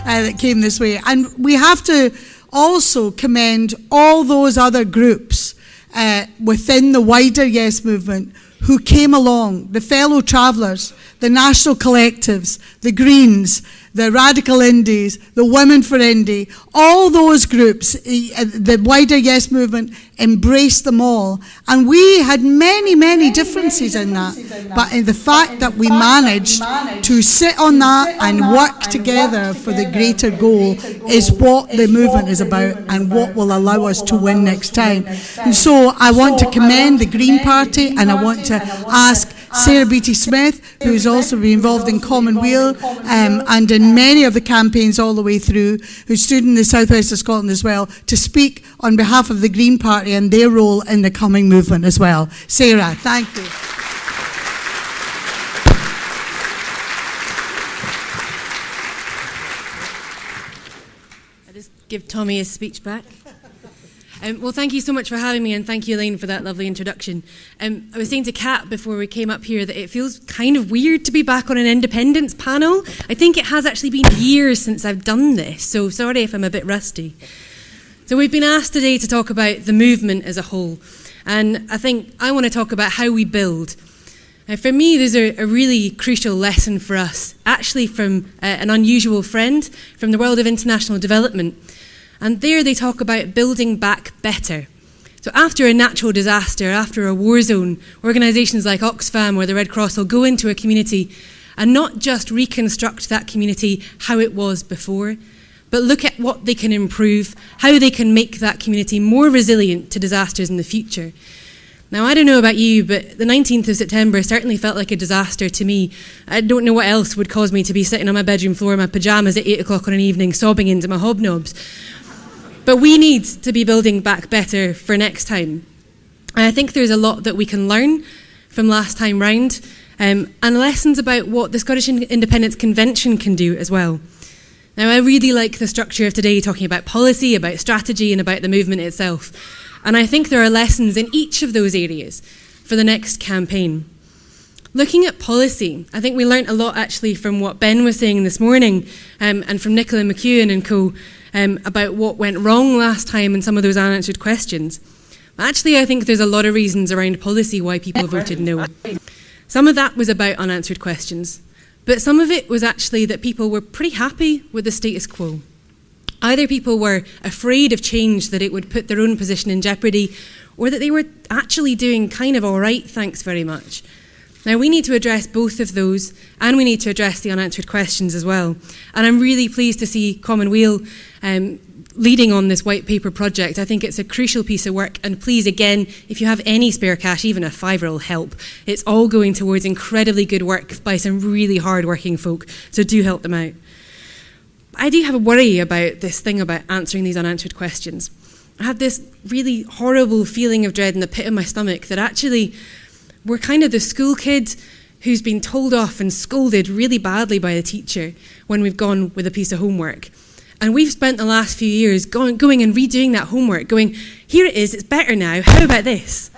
That came this way. And we have to also commend all those other groups within the wider Yes movement who came along, the fellow travellers, the national collectives, the Greens, the Radical Indies, the Women for Indy, all those groups, the wider Yes movement embraced them all. And we had many differences in that. But in the fact that we managed to sit on that and work together for the greater goal is what the movement is about and what will allow us to win next time. And so I want to commend the Green Party, and I want to ask Sarah Beattie Smith, who has also been involved in Commonweal and in many of the campaigns all the way through, who stood in the southwest of Scotland as well, to speak on behalf of the Green Party and their role in the coming movement as well. Sarah, thank you. I just give Tommy his speech back. Well, thank you so much for having me, and thank you, Elaine, for that lovely introduction. I was saying to Kat before we came up here that it feels kind of weird to be back on an independence panel. I think it has actually been years since I've done this, so sorry if I'm a bit rusty. So we've been asked today to talk about the movement as a whole, and I think I want to talk about how we build. For me, there's a really crucial lesson for us, actually from an unusual friend from the world of international development. And there they talk about building back better. So after a natural disaster, after a war zone, organisations like Oxfam or the Red Cross will go into a community and not just reconstruct that community how it was before, but look at what they can improve, how they can make that community more resilient to disasters in the future. Now, I don't know about you, but the 19th of September certainly felt like a disaster to me. I don't know what else would cause me to be sitting on my bedroom floor in my pyjamas at 8 o'clock on an evening, sobbing into my hobnobs. But we need to be building back better for next time. And I think there's a lot that we can learn from last time round, and lessons about what the Scottish Independence Convention can do as well. Now, I really like the structure of today, talking about policy, about strategy, and about the movement itself. And I think there are lessons in each of those areas for the next campaign. Looking at policy, I think we learnt a lot actually from what Ben was saying this morning, and from Nicola McEwen and co, about what went wrong last time and some of those unanswered questions. Actually, I think there's a lot of reasons around policy why people voted no. Some of that was about unanswered questions, but some of it was actually that people were pretty happy with the status quo. Either people were afraid of change, that it would put their own position in jeopardy, or that they were actually doing kind of all right, thanks very much. Now, we need to address both of those, and we need to address the unanswered questions as well. And I'm really pleased to see Commonweal leading on this white paper project. I think it's a crucial piece of work, and please, again, if you have any spare cash, even a £5 will help. It's all going towards incredibly good work by some really hard-working folk, so do help them out. I do have a worry about this thing about answering these unanswered questions. I have this really horrible feeling of dread in the pit of my stomach that actually we're kind of the school kid who's been told off and scolded really badly by the teacher when we've gone with a piece of homework. And we've spent the last few years going and redoing that homework, going, here it is, it's better now, how about this?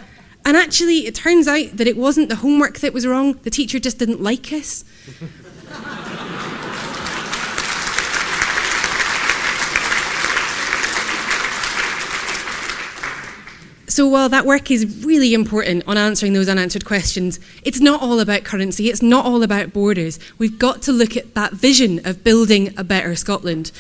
And actually, it turns out that it wasn't the homework that was wrong, the teacher just didn't like us. So while that work is really important on answering those unanswered questions, it's not all about currency, it's not all about borders. We've got to look at that vision of building a better Scotland.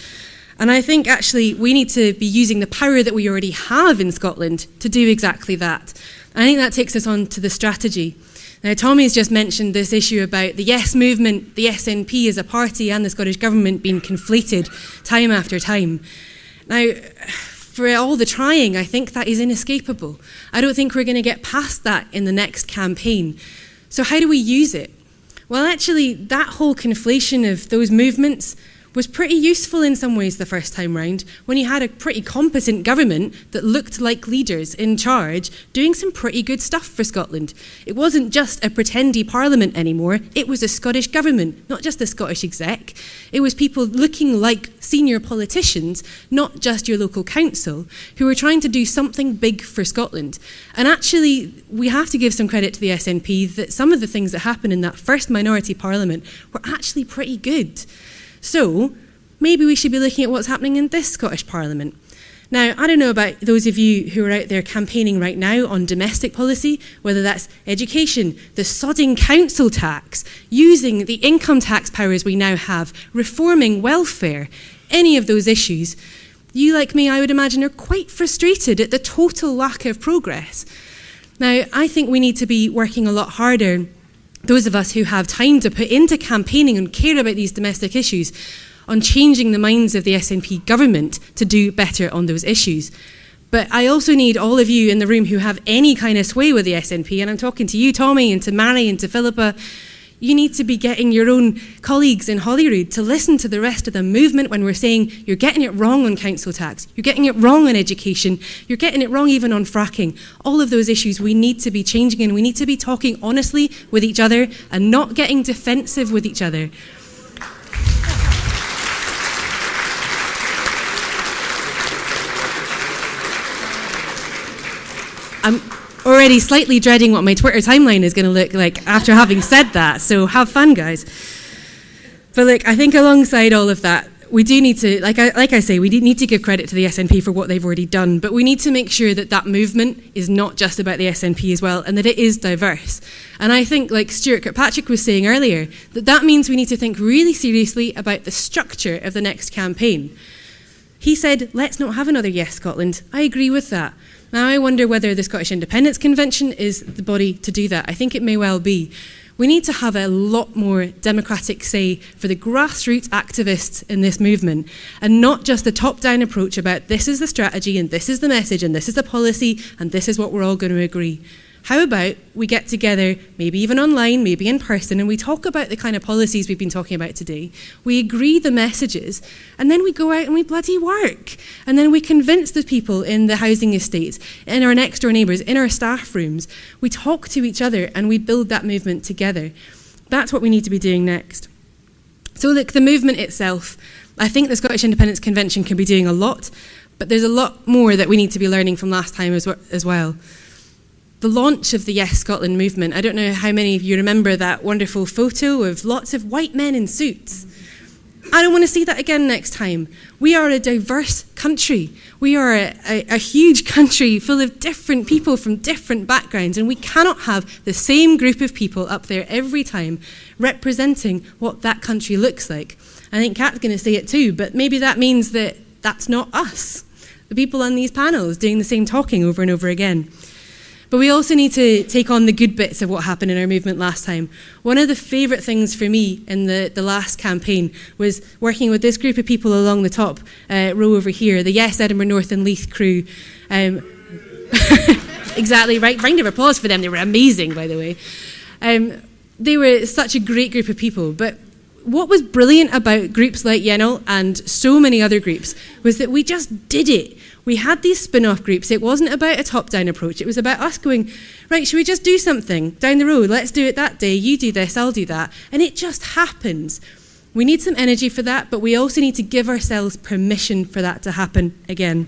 And I think actually we need to be using the power that we already have in Scotland to do exactly that. And I think that takes us on to the strategy. Now, Tommy's just mentioned this issue about the Yes movement, the SNP as a party, and the Scottish Government being conflated time after time. Now, for all the trying, I think that is inescapable. I don't think we're going to get past that in the next campaign. So how do we use it? Well, actually, that whole conflation of those movements, was pretty useful in some ways the first time round, when you had a pretty competent government that looked like leaders in charge doing some pretty good stuff for Scotland. It wasn't just a pretendy parliament anymore, it was a Scottish government, not just a Scottish exec. It was people looking like senior politicians, not just your local council, who were trying to do something big for Scotland. And actually, we have to give some credit to the SNP that some of the things that happened in that first minority parliament were actually pretty good. So, maybe we should be looking at what's happening in this Scottish Parliament. Now, I don't know about those of you who are out there campaigning right now on domestic policy, whether that's education, the sodding council tax, using the income tax powers we now have, reforming welfare, any of those issues. You, like me, I would imagine, are quite frustrated at the total lack of progress. Now, I think we need to be working a lot harder, those of us who have time to put into campaigning and care about these domestic issues, on changing the minds of the SNP government to do better on those issues. But I also need all of you in the room who have any kind of sway with the SNP, and I'm talking to you, Tommy, and to Mary, and to Philippa. You need to be getting your own colleagues in Holyrood to listen to the rest of the movement when we're saying you're getting it wrong on council tax, you're getting it wrong on education, you're getting it wrong even on fracking. All of those issues we need to be changing, and we need to be talking honestly with each other and not getting defensive with each other. I'm already slightly dreading what my Twitter timeline is going to look like after having said that, so have fun, guys. But look, I think alongside all of that, we do need to, like I say, we need to give credit to the SNP for what they've already done, but we need to make sure that that movement is not just about the SNP as well, and that it is diverse. And I think, like Stuart Kirkpatrick was saying earlier, that means we need to think really seriously about the structure of the next campaign. He said, let's not have another Yes Scotland. I agree with that. Now, I wonder whether the Scottish Independence Convention is the body to do that. I think it may well be. We need to have a lot more democratic say for the grassroots activists in this movement, and not just the top-down approach about this is the strategy and this is the message and this is the policy and this is what we're all going to agree. How about we get together, maybe even online, maybe in person, and we talk about the kind of policies we've been talking about today. We agree the messages, and then we go out and we bloody work. And then we convince the people in the housing estates, in our next door neighbours, in our staff rooms. We talk to each other and we build that movement together. That's what we need to be doing next. So look, the movement itself, I think the Scottish Independence Convention can be doing a lot, but there's a lot more that we need to be learning from last time as well. The launch of the Yes Scotland movement, I don't know how many of you remember that wonderful photo of lots of white men in suits. I don't want to see that again next time. We are a diverse country. We are a huge country full of different people from different backgrounds, and we cannot have the same group of people up there every time representing what that country looks like. I think Kat's going to say it too, but maybe that means that that's not us, the people on these panels doing the same talking over and over again. But we also need to take on the good bits of what happened in our movement last time. One of the favourite things for me in the last campaign was working with this group of people along the top row over here, the Yes Edinburgh North and Leith crew. Exactly, right. Round of applause for them. They were amazing, by the way. They were such a great group of people. But what was brilliant about groups like Yenal and so many other groups was that we just did it. We had these spin-off groups. It wasn't about a top-down approach. It was about us going, right, should we just do something down the road? Let's do it that day. You do this, I'll do that. And it just happens. We need some energy for that, but we also need to give ourselves permission for that to happen again.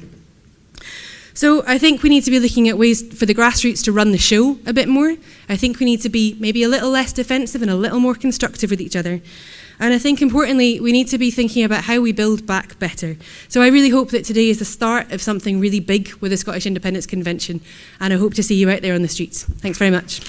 So I think we need to be looking at ways for the grassroots to run the show a bit more. I think we need to be maybe a little less defensive and a little more constructive with each other. And I think, importantly, we need to be thinking about how we build back better. So I really hope that today is the start of something really big with the Scottish Independence Convention, and I hope to see you out there on the streets. Thanks very much.